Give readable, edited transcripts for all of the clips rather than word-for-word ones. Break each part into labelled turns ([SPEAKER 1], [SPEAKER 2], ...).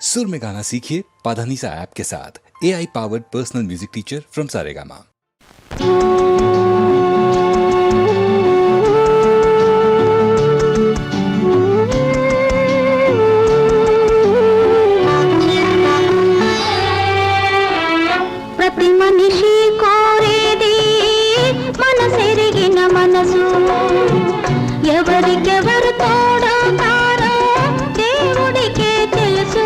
[SPEAKER 1] सुर में गाना सीखिए पाधानीसा ऐप के साथ। AI powered personal music teacher from Saregama.
[SPEAKER 2] ప్రతి మనిషి కోరేది మనసెరిగిన మనసు, ఎవరికెవరు తోడవుతారో దేవుడికే తెలుసు,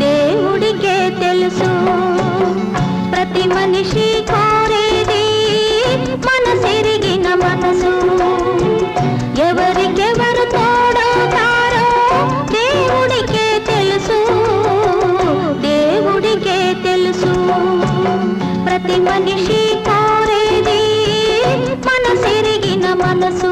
[SPEAKER 2] దేవుడికే తెలుసు. ప్రతి మనిషి కోరేది మనసెరిగిన మనసు, ఎవరికెవరు తోడవుతారో దేవుడికే తెలుసు, దేవుడికే తెలుసు. ప్రతి మనిషి కోరేది మనసెరిగిన మనసు.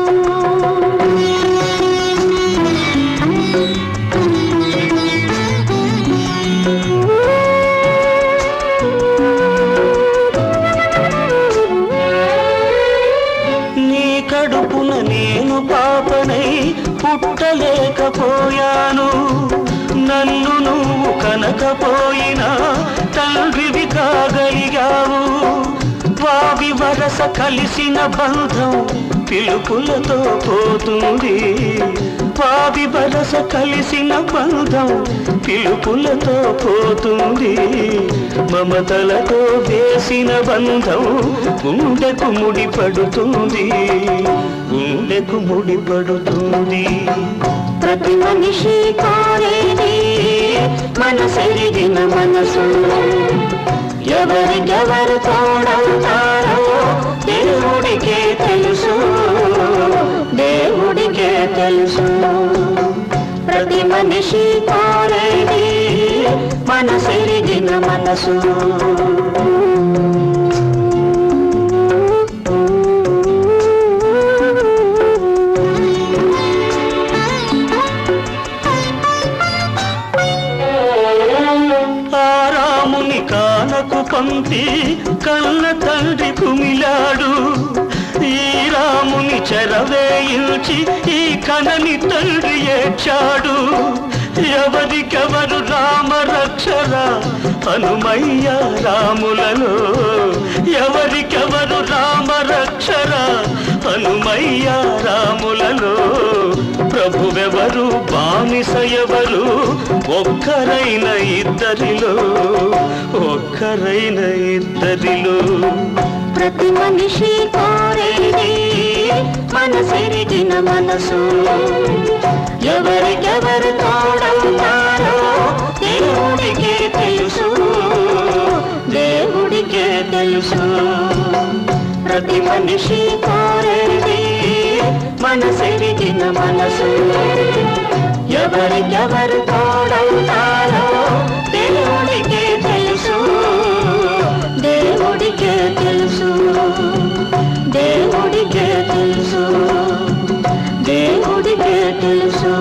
[SPEAKER 3] నీ కడుపున నేను పాపనై పుట్టలేకపోయాను, నన్ను నువ్వు కనకపోయినా తండ్రివి కాగలిగావు. వావి వరస కలిసిన బంధం పిలుపులతో పోతుంది, వావి వరస కలిసిన బంధం పిలుపులతో పోతుంది. మమతలతో వేసిన బంధం గుండెకు ముడిపడుతుంది, గుండెకు ముడిపడుతుంది.
[SPEAKER 2] ప్రతి మనిషి కోరేది మనసెరిగిన మనసు, ఎవరికెవరు తోడవుతారో దేవుడికే తెలుసు, దేవుడికే తెలుసు. ప్రతి మనిషి కోరేది మనసెరిగిన మనసు.
[SPEAKER 3] కానకు పంపి కన్న తండ్రి కుమిలాడు, ఈ రాముని చెరవేయించి ఈ కనని తండ్రి ఏడ్చాడు. ఎవరికెవరు రామ రక్షరా హనుమయ్య రాములలో, ఎవరికెవరు రామ రక్షరా హనుమయ్య రాములలో. ప్రభువెవరు బానిస ఎవరు ఒక్కరైన ఇద్దరిలో, ఒక్కరైన ఇద్దరిలో.
[SPEAKER 2] ప్రతి మనిషి కోరేది మనసెరిగిన మనసు, ఎవరికెవరు తోడవుతారో దేవుడికే తెలుసు, దేవుడికే తెలుసు. ప్రతి మనిషి కోరేది మనసెరిగిన మనసు, ఎవరికెవరు తోడవుతారో దేవుడికే తెలుసు, దేవుడికే తెలుసు, దేవుడికే తెలుసు, దేవుడికే తెలుసు.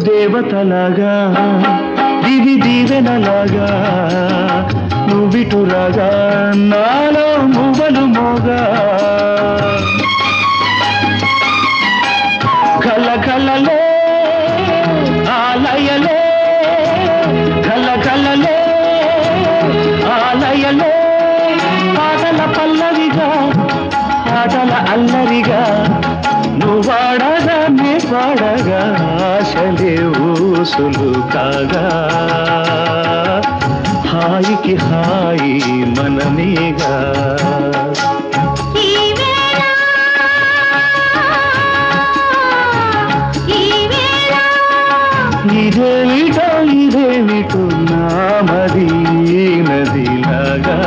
[SPEAKER 3] దేవతలాగా దివి దీవెనలాగా నువ్విటురాగా నాలో మువ్వలు మోగా కలకలలే ఆలయలే కలకలలే ఆలయలే పాటల పల్లవిగా ఆటల అల్లరిగా నువ్వాడగా నే పాడగా ఆశలే ఊసులు కాగా హాయికి హాయి మనమేగా ఇదేమిటో ఇదేమిటో నామది నదిలాగా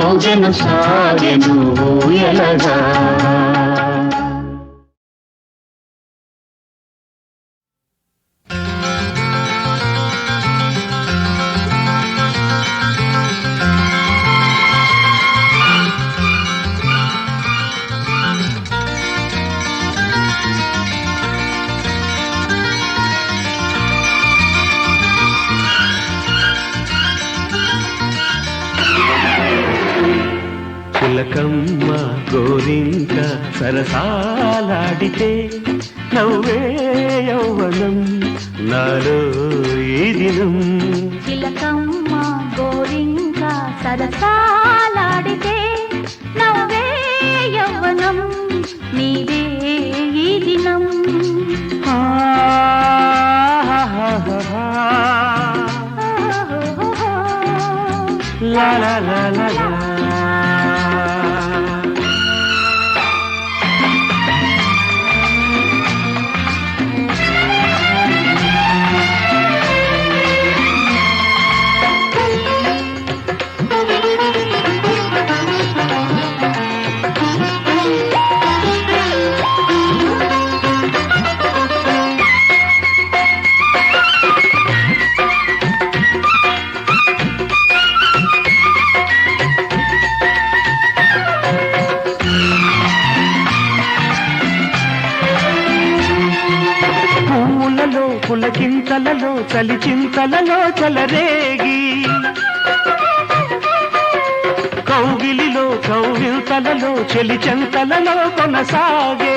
[SPEAKER 3] ఊగెను సాగెను ఊయలగా చిలకమ్మ గోరింక సరసాలాడితే నవ్వే యౌవనం నాలో ఈ దినం
[SPEAKER 4] చిలకమ్మ గోరింక సరసాలాడితే నవ్వే యవ్వనం నీవే ఈ దినం
[SPEAKER 3] లా లా లా లా లా పులకింతలలో చలి చింతలలో చలరేగి కౌగిలిలో కౌగిల్తలలో చెలి చెంతలలో కొనసాగే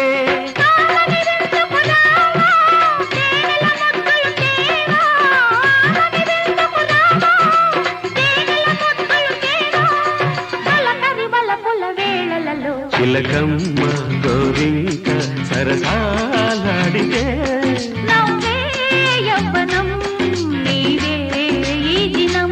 [SPEAKER 3] చిలకమ్మ గోరింక సరసాలాడితే
[SPEAKER 4] యవ్వనం నీవే ఈ దినం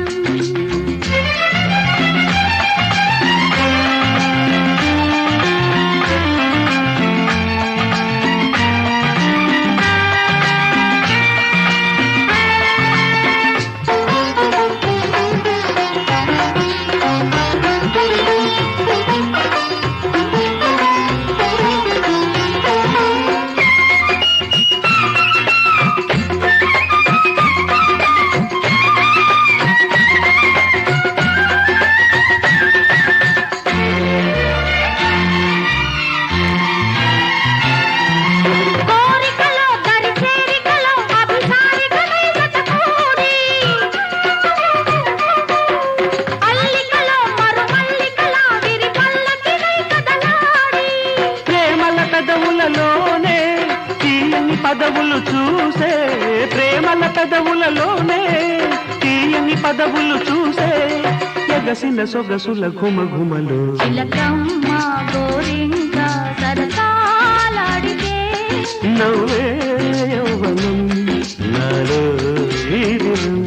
[SPEAKER 3] పదవులు చూసే ప్రేమల పెదవులలోనే తీయని పదవులు చూసే ఎగసిన సొగసుల ఘుమ ఘుమలు
[SPEAKER 4] చిలకమ్మ గోరింక
[SPEAKER 3] నవ్వే యవ్వనం నాలో ఈ దినం.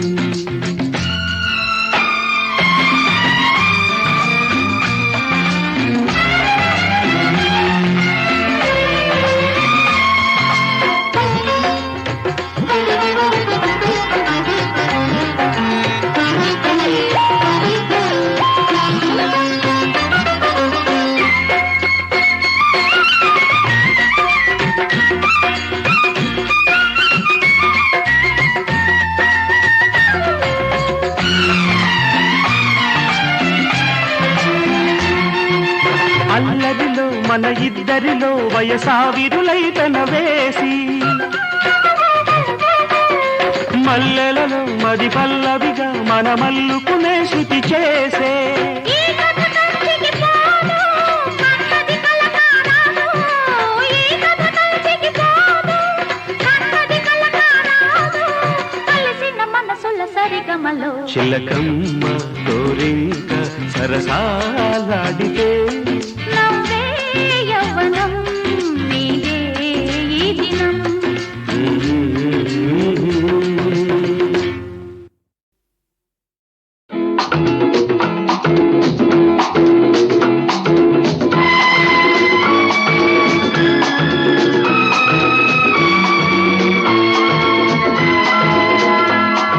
[SPEAKER 3] అల్లరిలో మన ఇద్దరిలో వయసావిరులైతన వేసి మల్లెలలో మది పల్లవిగా మన మల్లుకునే శృతి చేసే
[SPEAKER 4] ఈ కథ కంచికి పోదు, కన్నది కలకారాదు. ఈ కథ కంచికి పోదు, కన్నది కలకారాదు. కలిసిన మనసుల సరిగమలో
[SPEAKER 3] చిలకమ్మ గోరింక సరసాలాడితే
[SPEAKER 4] నవ్వే యవ్వనం నీదే ఈ దినం.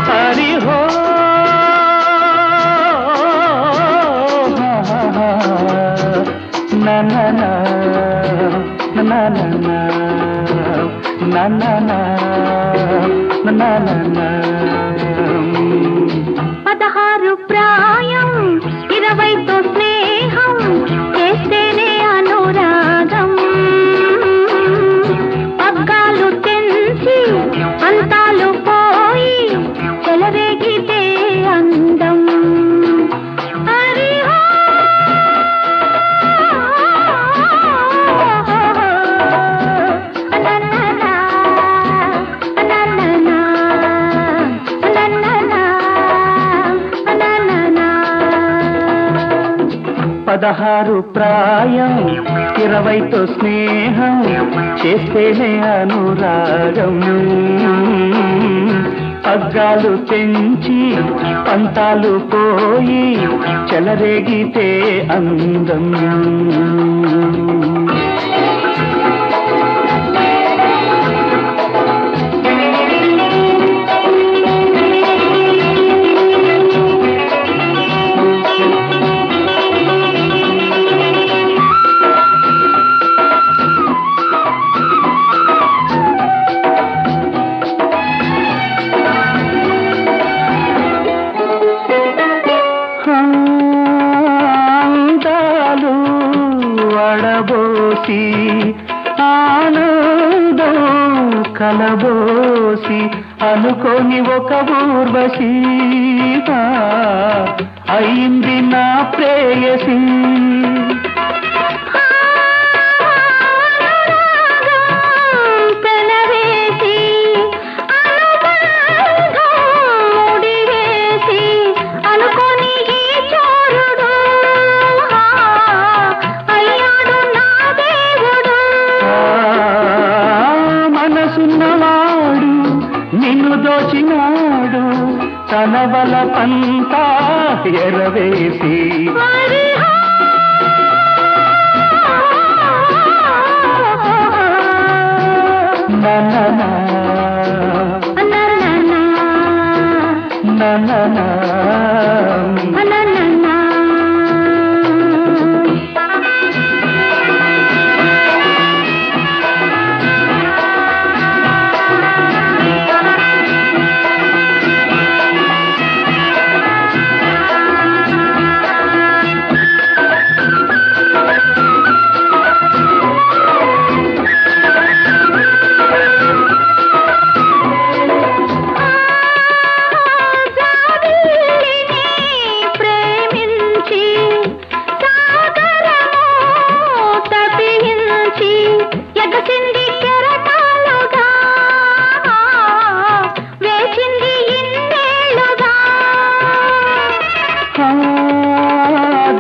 [SPEAKER 3] హరి హో నా నా నా నా నా నా నా నా నా నా నా నా.
[SPEAKER 4] 16 ప్రాయం 20తో స్నేహం చేస్తేనే అనురాగం. పగ్గాలు తెంచి అంతాలు పోయి చెలరేగితే అందం. హరిహో నన్ననా నన్ననా నన్ననా నన్ననా.
[SPEAKER 3] 16 ప్రాయం 20తో స్నేహం చేస్తేనే అనురాగం. పగ్గాలు పెంచి పంతాలు పోయి చెలరేగితే అందం. అందాలు వడబోసి ఆనందం కలబోసి అనుకోని ఒక ఊర్వశి అయింది నా ప్రేయసి.
[SPEAKER 4] పెనవేసి అనుబంధం ముడివేసి అనుకోని ఈ చోరుడు అయ్యాడు నా దేవుడు.
[SPEAKER 3] మనసున్నవాడు నిన్ను దోచినాడు తన బల పంతా ఎరవేసి.
[SPEAKER 4] హరిహో
[SPEAKER 3] నన్ననా
[SPEAKER 4] నన్ననా
[SPEAKER 3] నన్ననా
[SPEAKER 4] నన్ననా.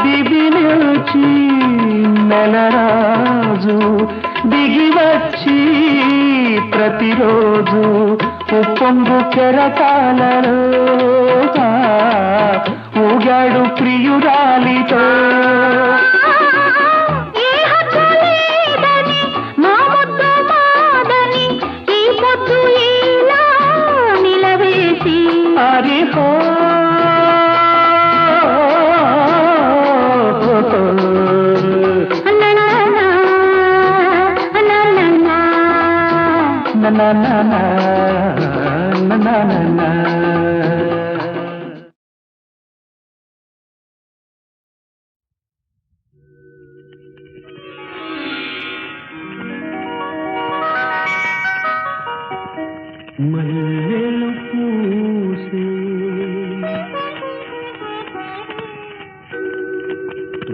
[SPEAKER 3] దిగి నెలరాజు దిగి వచ్చి ప్రతిరోజు ఉప్పొంగు కెరటాలలో ఊగాడు ప్రియురాలితో.
[SPEAKER 4] ఏ హద్దు లేదని మా ముద్దు మాదని ఈ పొద్దు ఇలా నిలవేసి
[SPEAKER 3] హరిహో na na na na na na na. మల్లెలు పూసే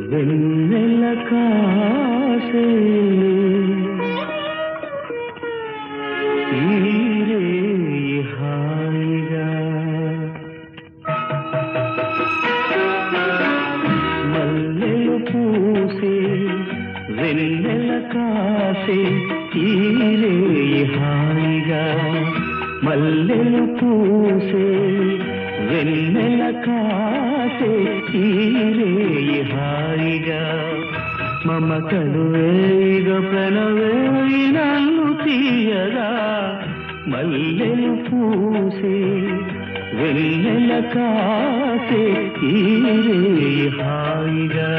[SPEAKER 3] వెన్నెల కాసే హాయిగా మల్లెలు పూసే వెన్నెల కాసే తీరే హాయిగా మల్లెలు పూసే వెన్నెల కాసే తీరే హాయిగా మమతలు వేగ ప్రణవేయి నన్ను తీయగా మల్లెలు పూసే వెన్నెల కాసే తీరే హాయిగా.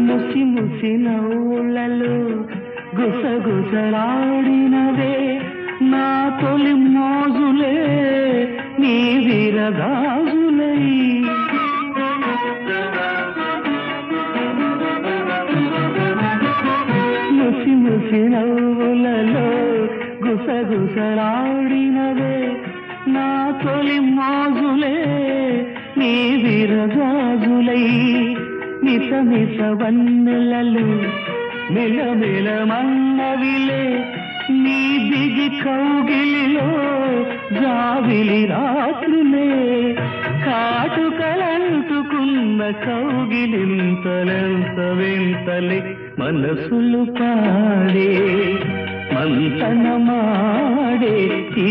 [SPEAKER 3] ముసి ముసి నవ్వులలో గుసగుసలాడినవే నా తొలి మోజులే నీ విరగాజులై. ముసి ముసి నవ్వులలో గుసగుసలాడినవే నా తొలి మోజులే నీ విరగాజులై. మిస మిస వన్నెలలు మిలమిల మన్నవిలే నీ దిగి కౌగిలిలో జావిలి రాత్రులే కాటుకలంటుకున్న కౌగిలింతలెంత వింతలే మనసులు పాడే మంతనమాడే ఈ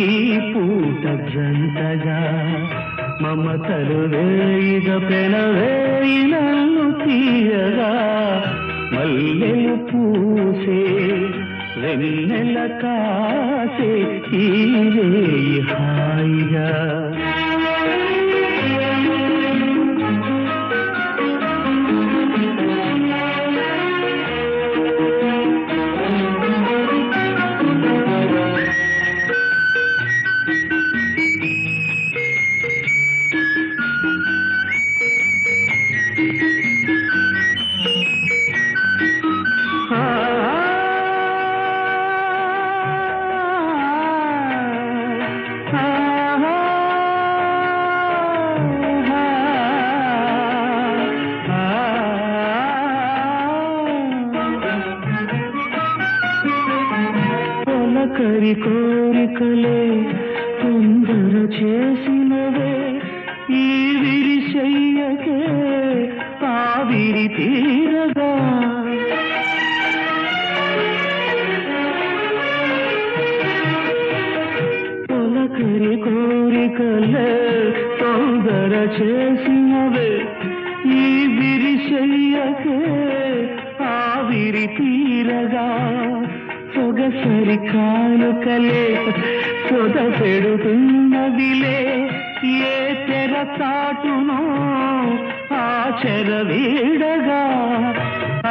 [SPEAKER 3] పూట జంటగా మమతలు వేయిగ పెనవేయి నన్ను తీయగా మల్లెలు పూసే వెన్నెల కాసే తీరే హాయిగా. కరి కోరికలే తొందర చేసినవే ఈ విరిశయ్యకే ఆవిరి తీరగా. తొలకరి కోరికలే తొందర చేసినవే ఈ విరిశయ్యకే ఆవిరి తీరగా. సొగసరి కానుకలే సొద పెడుతున్నదిలే ఏ తెర చాటునో ఆ చెర వీడగా.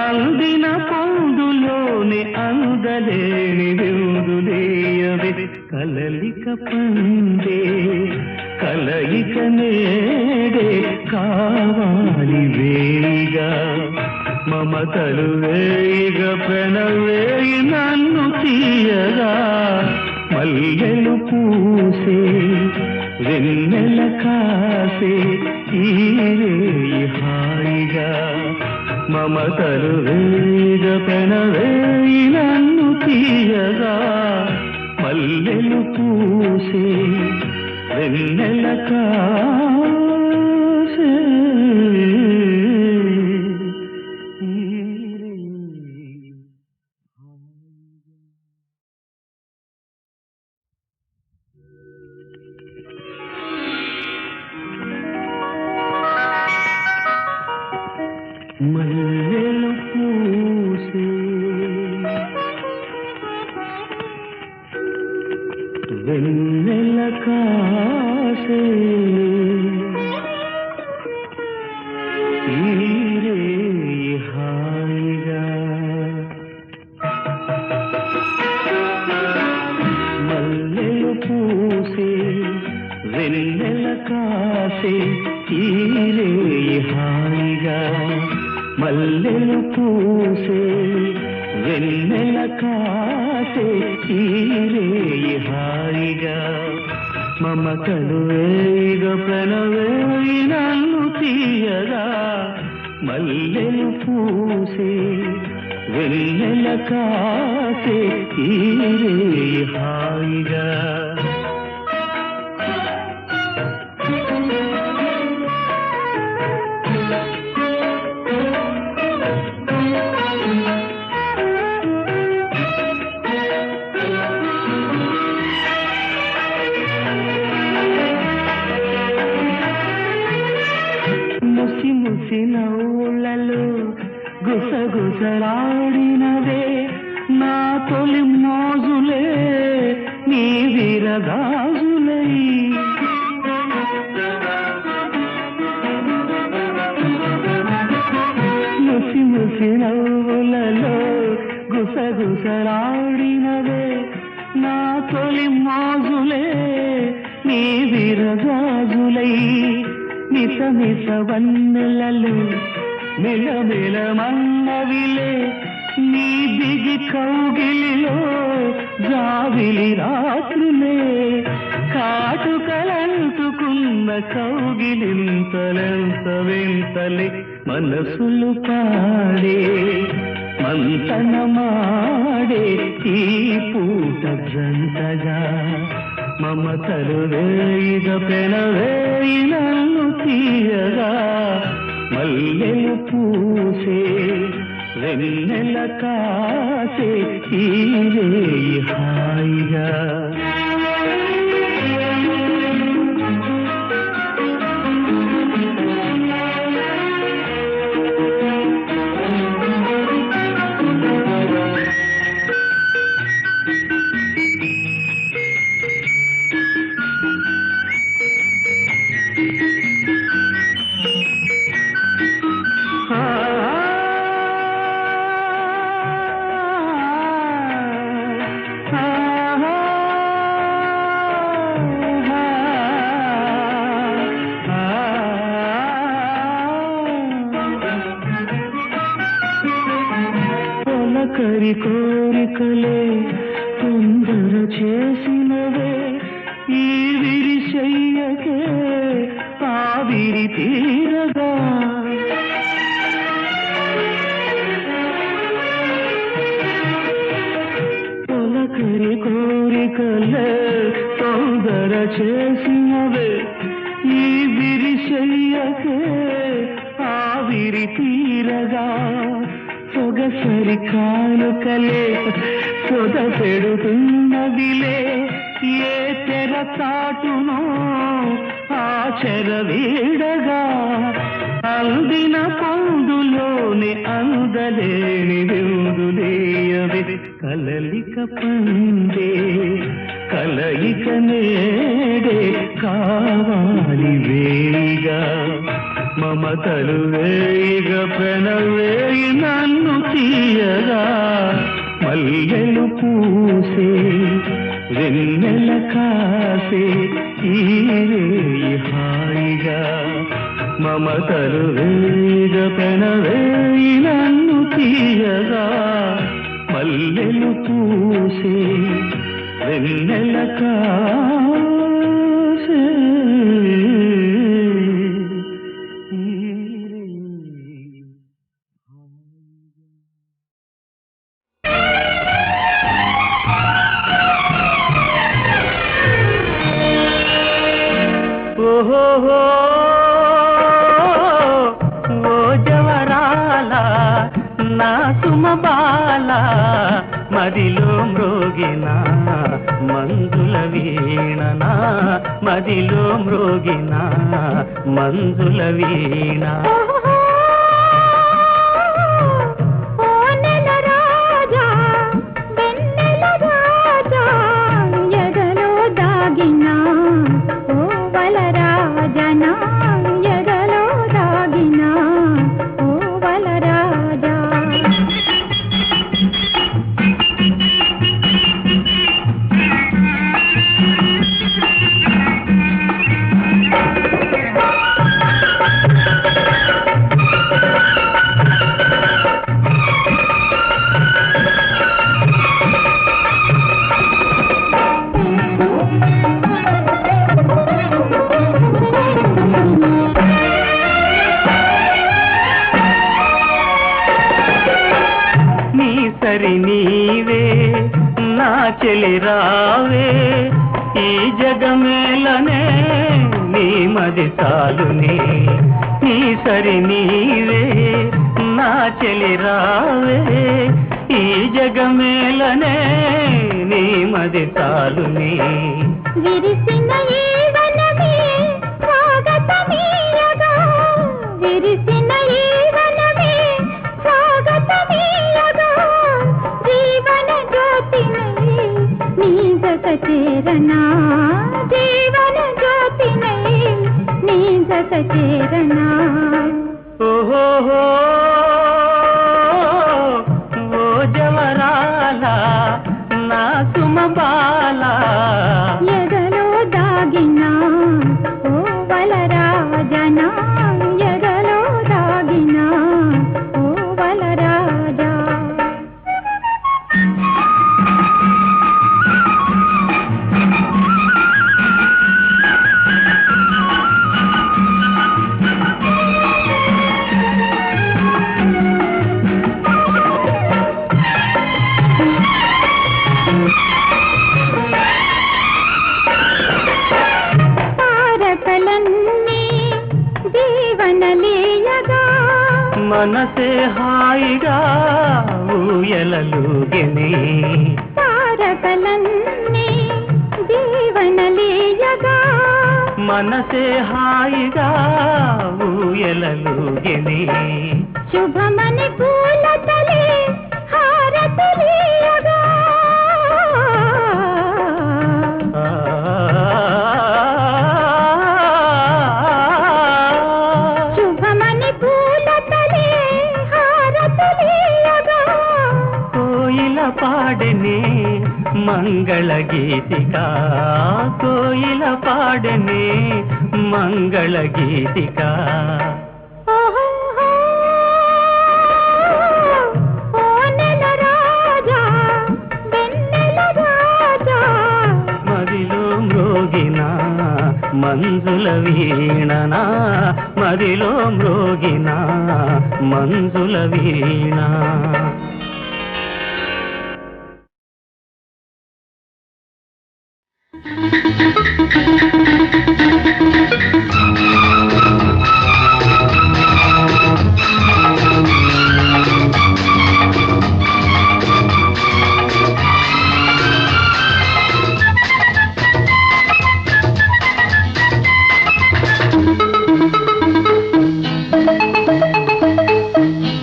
[SPEAKER 3] అందిన పొందులోని అందలేని విందులేయవే కలలిక పండే కలయిక నేడే కావాలి వేయిగా. మమతలు వేయిగ ప్రణవేయి నన్ను తీయగా మల్లెలు పూసే వెన్నెల కాసే తీరే హాయిగా. మమతలు వేగ పెనవేయి నన్ను తీయగా మల్లెలు పూసే వెన్నెల కాసే మల్లెలు పూసే వెన్నెల కాసే ఈరే హాయిగా మల్లెలు పూసే వెన్నెల కాసే ఈరే హాయిగా మల్లెలు పూసే వెన్నెల కాసే ఈరే హాయిగా మమతలు వేగ ప్రణవేయి నన్ను తీయగా మల్లెలు పూసే వెన్నెల కాసే ఈరే హాయిగా ముసి ముసి నవ్వులలో గుసగుసలాడినవే నా తొలి మోజులే నీ విరగాజులై ముసి ముసి నవ్వులలో గుసగుసలాడినవే నా తొలి మోజులే నీ విరగాజులై మిస మిస వన్నెలలు మిలమిల మన్నవిలే నీ దిగి కౌగిలిలో జావిలి రాత్రులే కాటుకలంటుకున్న కౌగిలింతలెంత వింతలే మనసులు పాడే మంతనమాడే ఈ పూట జంటగా మమతలు వేయిగ పెనవేయి నన్ను తీయగా మల్లెలు పూసే వెన్నెల కాసే ఈరే హాయిగా పొలకరి కోరికలే తొందర చేసినవే ఈ విరిశయ్యకే ఆవిరి తీరగా పొలకరి కోరికలే తొందర చేసినవే ఈ విరిశయ్యకే ఆవిరి తీరగా సొగసరి కానుకలే సొద పెడుతున్నదిలే ఏ తెర చాటునో ఆ చెర వీడగా అందిన పొందులోని అందలేని విందులేయవే కలలిక పండే కలయిక నేడే కావాలి వేగా మమతలు వేగ ప్రణవేయి నన్ను తీయగా మల్లెలు పూసే వెన్నెల కాసే ఈరే హాయిగా మమతలు వేగ ప్రణవేయి నన్ను తీయగా మల్లెలు పూసే వెన్నెల కాసే సుమబాల మదిలో మ్రోగిన మంజుల వీణ నా మదిలో మ్రోగిన మంజుల వీణ సరి నీవే నా చెలి రావే ఈ జగమేలనే నీ మది చాలునే నీ సరి నీవే నా చెలి రావే ఈ జగమేలనే నీ మది చాలునే
[SPEAKER 4] విరిసిన ఈ వనమే స్వాగతమీయగా విరిసిన ఈ వనమే స్వాగతమీయగా జీవన జ్యోతినై నీ జత చేరనా జీవన జ్యోతినై నీ జత చేరనా
[SPEAKER 3] ఓహో ఓ జవరాల నా సుమబాల
[SPEAKER 4] ఎదలో దాగినా ఓ వలరాజనా ఎదలో దాగినా ఓ వలరాజా తారకలన్నీ జీవనలీయగా
[SPEAKER 3] మనసే హాయిగా ఊయలలుగెనే
[SPEAKER 4] తారకలన్నీ జీవనలీయగా
[SPEAKER 3] మనసే హాయిగా ఊయలలుగెనే
[SPEAKER 4] శుభమని పూలతలే హారతలీయగా శుభమని పూలతలే హారతలీయగా
[SPEAKER 3] కోయిల పాడనే మంగళ గీతిక కోయిల పాడనే మంగళ గీతిక
[SPEAKER 4] ఓ నెల రాజా వెన్నెల రాజా
[SPEAKER 3] మదిలో మ్రోగిన మంజుల వీణనా మదిలో మ్రోగిన మంజుల వీణ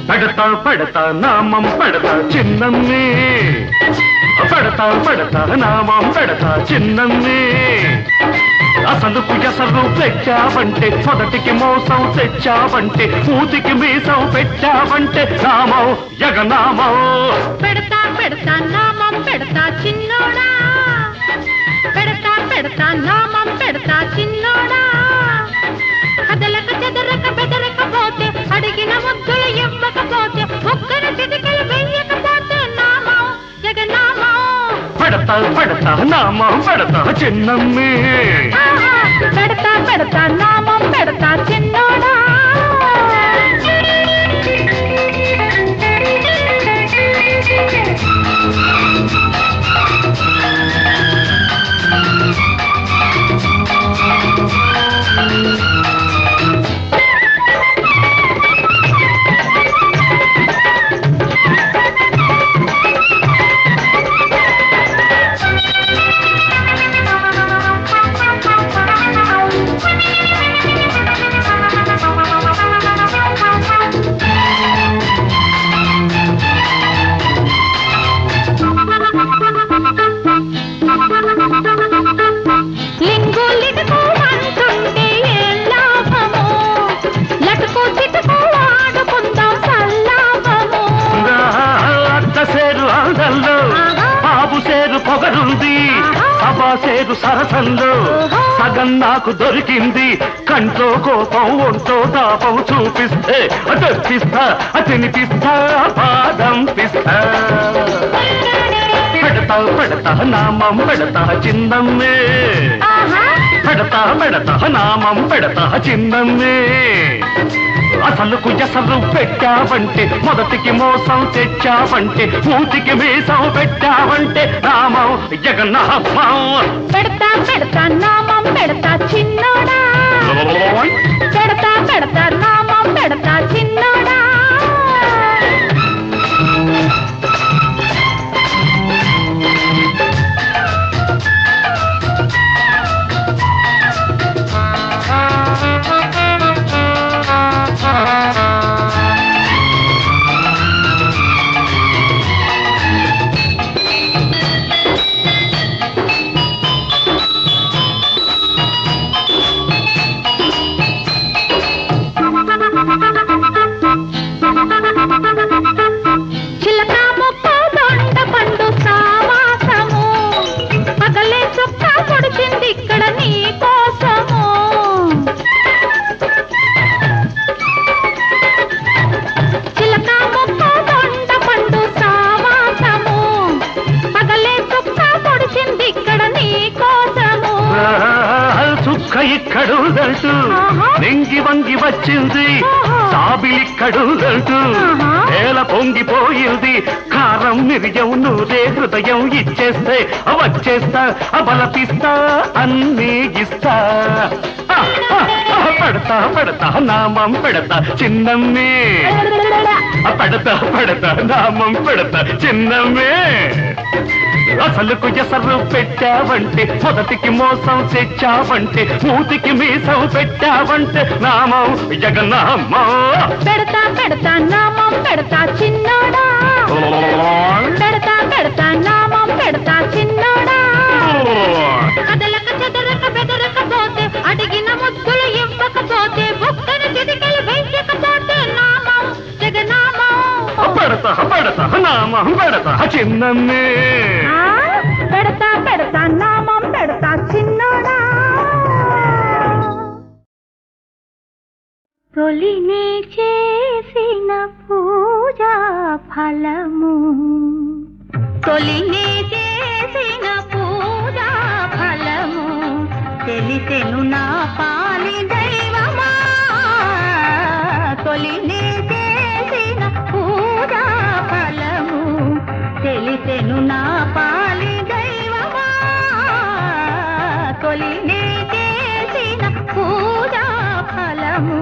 [SPEAKER 3] పడతా పడతా నామం పడతా చిన్నమ్మే పడతా పడతా నామం పెడతా చిన్నమ్మే అసలుకు ఎసలు తెచ్చావంటే మొదటికి మోసం తెచ్చావంటే మూతికి మీసం పెట్టావంటే నామం యగనామం
[SPEAKER 4] పెడతా పెడతా నామం పెడతా చిన్నోడా పెడతా పెడతా నామం పెడతా చిన్నోడా కదలక చెదరక బెదరకపోతే అడిగిన ముద్దులు ఇవ్వకపోతే ఒక్కరి చిటికలు వెయ్యకపోతే నామం జగనామం
[SPEAKER 3] పడతా పడతా నామం పెడతా చిన్నమ్మే
[SPEAKER 4] పెడతా పెడతా నామం పెడతా చిన్నోడా
[SPEAKER 3] సేరు సరసంలో సగం నాకు దొరికింది. కంట్లో కోపం ఒంట్లో తాపం చూపిస్తే తెప్పిస్తా తినిపిస్తా బాదం పిస్తా. పెడతా పెడతా నామం పెడతా చిన్నమ్మే, పెడతా పెడతా నామం పెడతా చిన్నమ్మే. అసలుకు ఎసరు పెట్టావంటే, మొదటికి మోసం తెచ్చావంటే, మూతికి మీసం పెట్టావంటే నామం జగన్నామం.
[SPEAKER 4] పెడతా పెడతా నామం పెడతా చిన్నోడా, పెడతా పెడతా నామం పెడతా చిన్నోడా.
[SPEAKER 3] ఇక్కడుందంటూ నెంగి వంగి వచ్చింది, సాబిలిక్కడుందంటూ నేల పొంగిపోయింది. కారం మిరియం నూరే హృదయం ఇచ్చేస్తే వచ్చేస్తా బలపిస్తా అన్నీ ఇస్తా. పెడతా పెడతా నామం పెడతా చిన్నమ్మే, పెడతా పెడతా నామం పెడతా చిన్నమ్మే. అసలుకు ఎసరు పెట్టావంటే, మొదటికి మోసం తెచ్చావంటే, మూతికి మీసం పెట్టావంటే నామం జగన్నామం.
[SPEAKER 4] పెడతా పెడతా నామం పెడతా చిన్నోడా, పెడతా పెడతా నామం పెడతా చిన్నోడా. కదలక చెదరక బెదరకపోతే, అడిగిన ముద్దులు ఇవ్వకపోతే, బుక్కను చిటికలు వెయ్యకపోతే నామం జగన్నామం.
[SPEAKER 3] పెడతా పెడతా నామం పెడతా చిన్నమ్మే,
[SPEAKER 4] పెడతా పెడతా నామం పెడతా చిన్నోడా. తొలినే చేసిన పూజా ఫలము, తొలినే చేసిన పూజా ఫలము, తెలిసెను నా పాలి దైవమా. తొలినే చేసిన పూజా ఫలము, తెలిసెను నా పాలి దైవమా. తొలినే చేసిన పూజా ఫలము.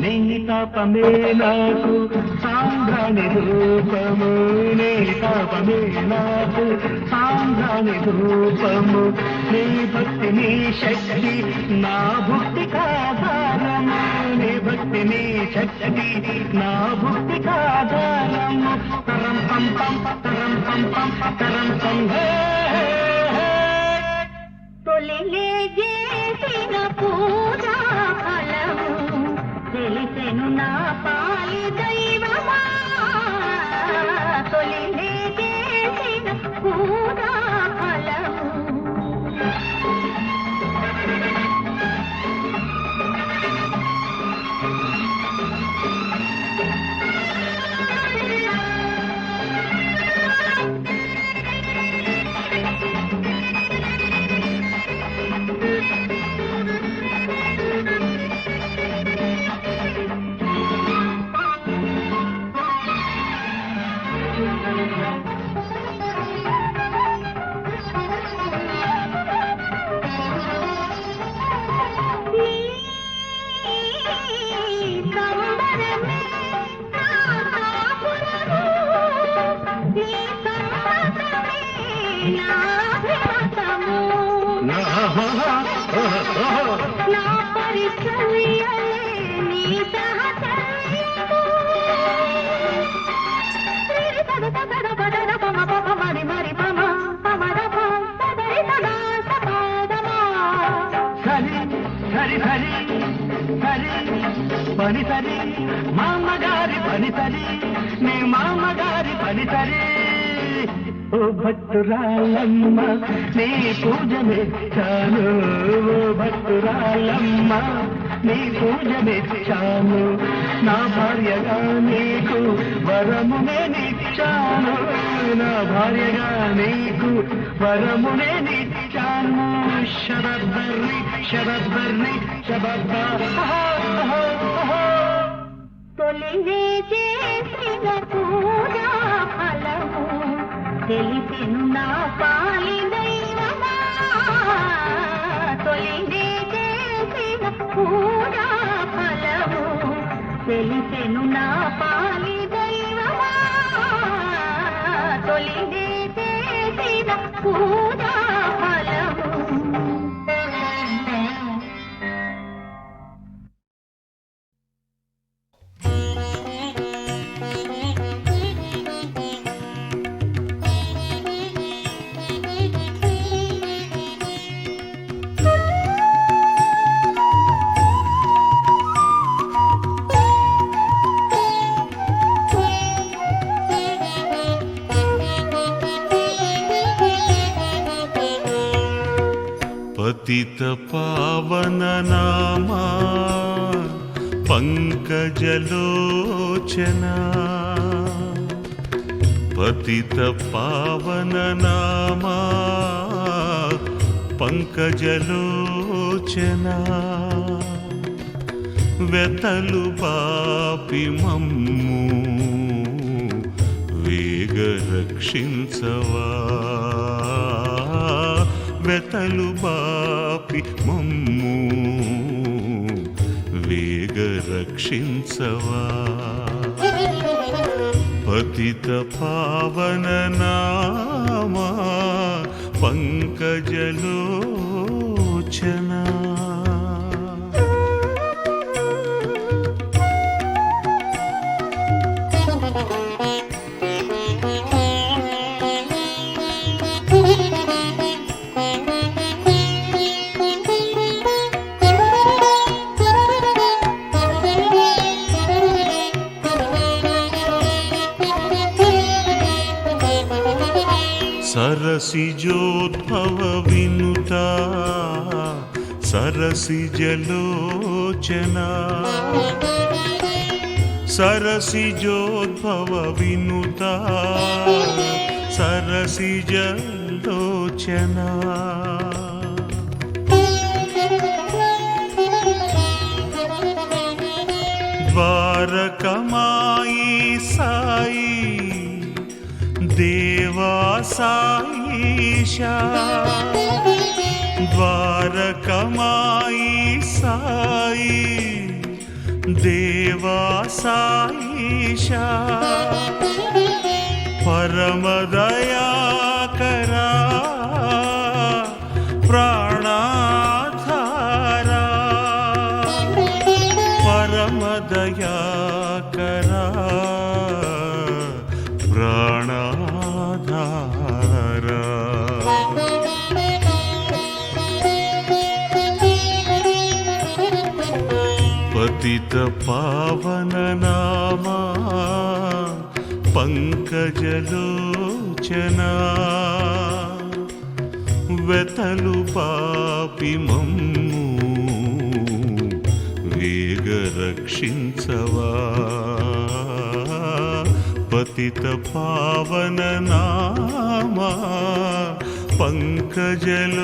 [SPEAKER 3] నీ తాపమే నాకు సాంబ్రాణి రూపము, నీ తాపమే నాకు సాంబ్రాణి రూపము. నీ భక్తి నీ శక్తి నా భక్తి కాధారము, నీ భక్తి నీ శక్తి నా భక్తి కాధారము. తరం పం పం తరం పం పం తరం పం.
[SPEAKER 4] తొలిలే చేసిన పూజా ఫలము, తెలిసెను నా పాలి దైవమా. తొలిలే చేసిన పూజా ఫలము. నా పరిచర్యలే నీ సహచర్యము. శ్రీ పద పద పద పమ పమ మరి మరి పమ పమద పదరి సదా సపాదమా.
[SPEAKER 3] సరి సరి సరి సరి పని సరి మామగారి పని సరి నీ మామగారి పని సరి. ఓ భక్తురాలమ్మ నీ పూజ మెచ్చాను, ఓ భక్తురాలమ్మ నీ పూజ మెచ్చాను. నా భార్యగా నీకు వరమునే నిచ్చాను, నా భార్యగా నీకు వరమునే నిచ్చాను. శరద్వర్ణి శరద్వర్ణి శబద్దా.
[SPEAKER 4] తొలివే చేసిన పూజా ఫలము తెలిసెను నా పాలి దైవమా. తొలివే చేసిన పూజా ఫలము తెలిసెను నా పాలి దైవమా. తొలివే చేసిన పూజా ఫలము.
[SPEAKER 5] పతిత పావన నామా పంకజలోచన, పతిత పావన నామా పంకజలోచన. వెతలు బాపి మమ్ము వేగ రక్షించవా, వెతలు బాపి మమ్ము వేగ రక్షించవా. పతిత పావన నామా పంకజలోచన. सरसिजोद्भव विनुता सरसिजलोचना, सरसिजोद्भव विनुता सरसिजलोचना. द्वारकमाई साई देवा साईशा, द्वारकमाई साई देवा साईशा. परम दया करा प्राणाधारा, परम दया करा प्राणाधारा. पतित पावन नामा पंकजलोचना, వెతలు పాపి మమ్ము వేగ రక్షించవా. పతిత పావన నామా పంకజలోచనా.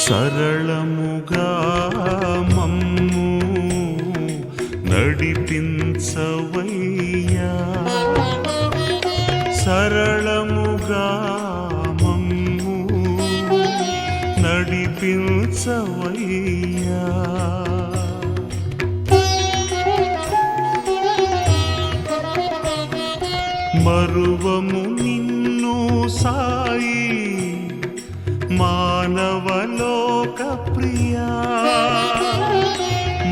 [SPEAKER 5] సరళముగా మమ్ము నడిపించవయ్యా సరళముగా మమ్ము నడిపించవయ్యా మరువము నిన్ను సాయి మానవలోక ప్రియా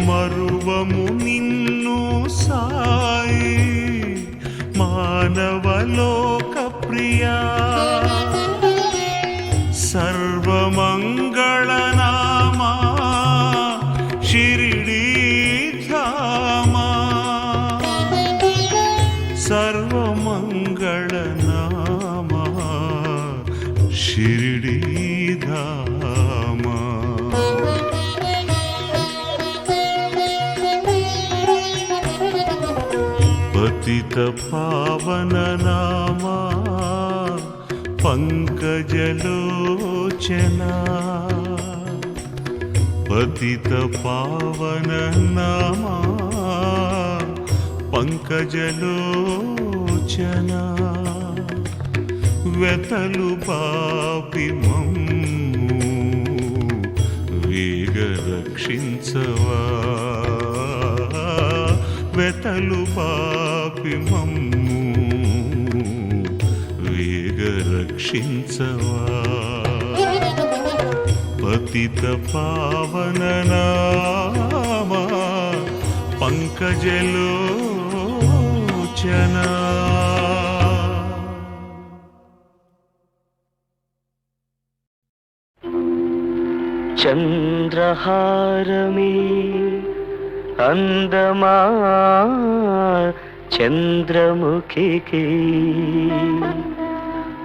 [SPEAKER 5] మరువము నిన్ను సాయి మానవలోక ప్రియా సర్వమంగళనామా షిరిడీ ధామా సర్వమంగళనామా షిరిడీ ధామా పతిత పావన నామా పంకజలోచనా పతిత పావన నామా పంకజలోచనా వెతలు పాపి మమ్ము వేగ రక్షించవా వెతలు పాపి మమ్ము వేగ రక్షించవా పతిత పావన నామా పంకజలోచనా
[SPEAKER 3] చంద్రహారమే అందమా చంద్రముఖికి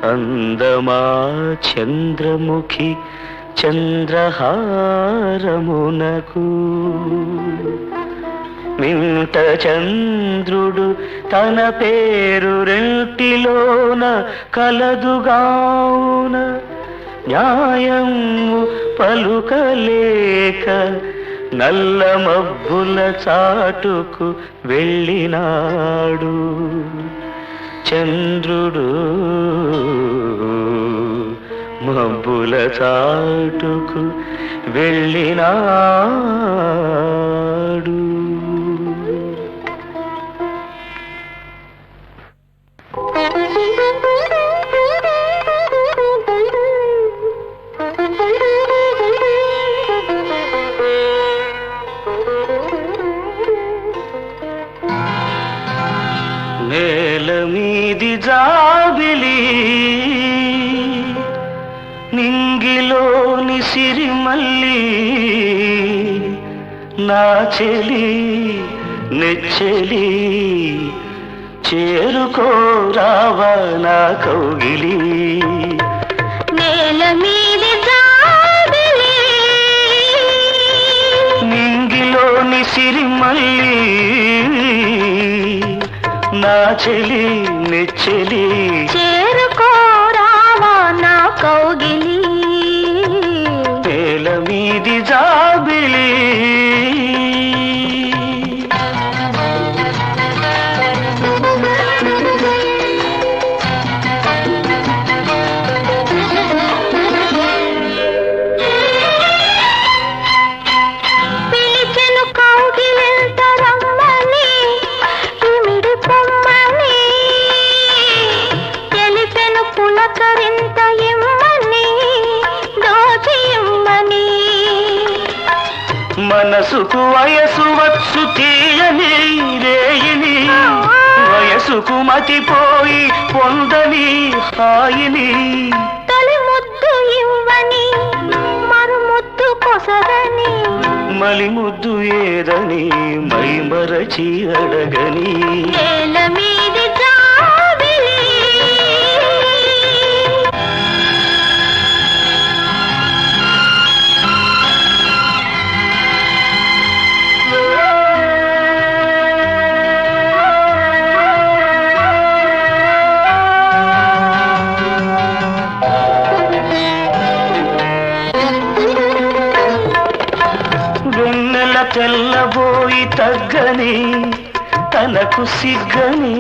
[SPEAKER 3] అందమా చంద్రముఖి చంద్రహారమునకు మింట చంద్రుడు తన పేరు రెంటిలోన కలదుగావున న్యాయము పలుకలేక నల్ల మబ్బుల చాటుకు వెళ్ళినాడు చంద్రుడు మబ్బుల చాటుకు వెళ్ళినాడు నేల మీది జాబిలి నింగిలోని సిరిమల్లి నా చెలి నెచ్చెలి చేరుకోరావా నా కౌగిలి
[SPEAKER 4] నేల మీది జాబిలి
[SPEAKER 3] నింగిలోని సిరిమల్లి నా చెలి నెచ్చెలి
[SPEAKER 4] చేరుకోరావా నా కౌగిలి
[SPEAKER 3] నేల మీది జాబిలి
[SPEAKER 4] పిలిచెను కౌగిలింత రమ్మని ఇమిడి పొమ్మని తెలిపెను పులకరింత ఇమ్మని దోచి ఇమ్మని
[SPEAKER 3] మనసుకు వయసు వచ్చు తీయని రేయిని వయసుకు మతిపోయి పొందని హాయిని
[SPEAKER 4] తొలి ముద్దు ఇవ్వని మరు ముద్దు కొసరని
[SPEAKER 3] మలి ముద్దు ఏదని మై మరచి అడగని
[SPEAKER 4] నేల మీది జాబిలి
[SPEAKER 3] వెన్నెల తెల్లబోయి తెల్లబోయి తగ్గని తనకు సిగ్గని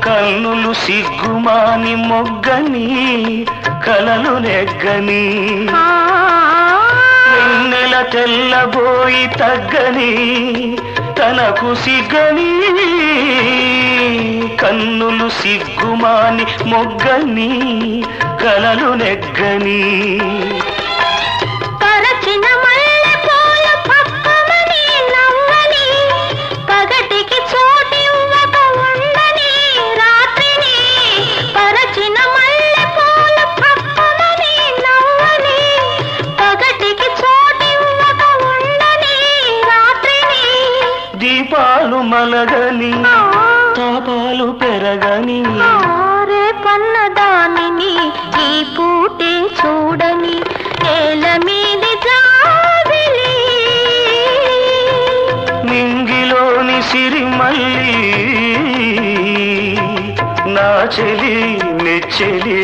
[SPEAKER 3] కన్నులు సిగ్గుమాని మొగ్గని కలలు నెగ్గని వెన్నెల తెల్లబోయి తగ్గని తనకు సిగ్గని కన్నులు సిగ్గుమాని మొగ్గని కలలు నెగ్గని
[SPEAKER 4] పరచిన మల్లె పూల పక్కమని నవ్వని పగటికి చోటివ్వక ఉండని రాత్రిని పరచిన మల్లె పూల పక్కమని నవ్వని పగటికి చోటివ్వక ఉండని రాత్రిని
[SPEAKER 3] దీపాలు మలగని తాపాలు పెరగని
[SPEAKER 4] ఆరే పన్నదానిని ఈ పూటే చూడని నేల మీది జాబిలి
[SPEAKER 3] నింగిలోని సిరిమల్లి నా చెలి నెచ్చెలి